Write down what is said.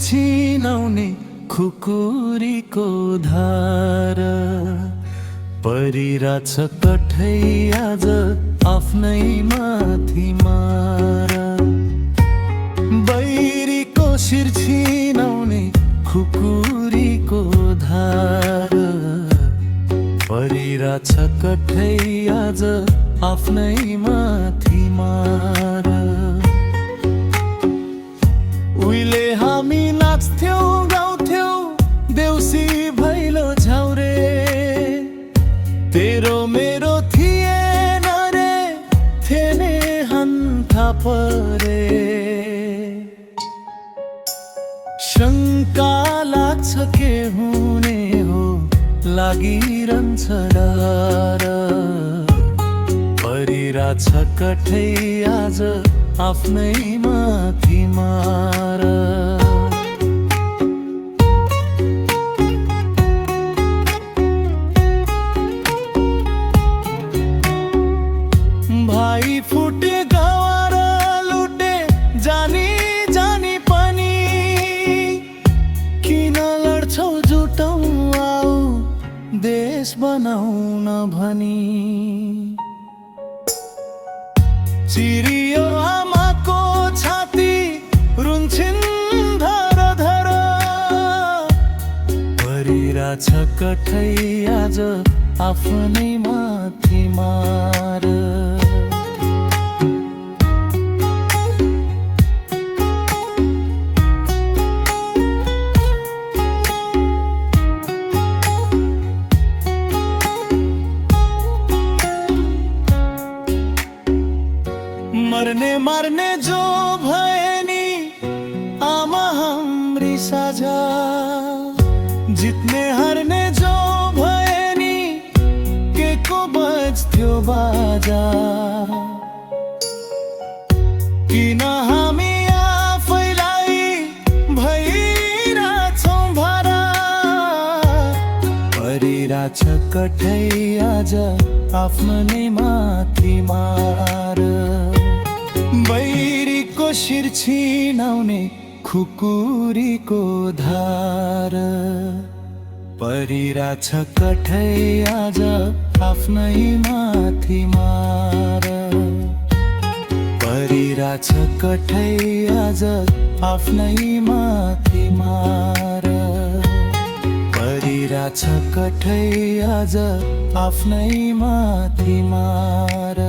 छिनाउने खुकुरीको धार परिरहेछ कठै आज आफ्नै माथि मार बैरीको शिर छिनाउने खुकुरीको धार परिरहेछ कठै आज आफ्नै माथि मार उहिले हामी नाच्थ्यौं गाउँथ्यौं देउसी भैलो झ्याउरे तेरो मेरो थिएन रे थेने हन्था परे शङ्का लाग्छ के हुने हो लागिरहन्छ डर परिरहेछ कठै आज आफ्नै माथि मार भाइ फुटे गवार लुटे जानी जानी पनि किन लड्छौ जुटौ आऊ देश बनाउन भनी चिरियो आमाको छाती रुन्छिन् धर धर परिरहेछ कठै आज आफ्नै माथि मार मर्ने मार्ने जो भए नि आमा हाम्री साझा जित्ने हार्ने जो भए नि के को बज्थ्यो बाजा किन हामी आफैलाई भइरहेछौं भारा परिरहेछ कठै आज आफ्नै माथि मार बैरीको शिर छिनाउने खुकुरीको धार परिरहेछ कठै आज आफ्नै माथि मार परिरहेछ कठै आज आफ्नै माथि मार परिरहेछ कठै आज आफ्नै माथि मार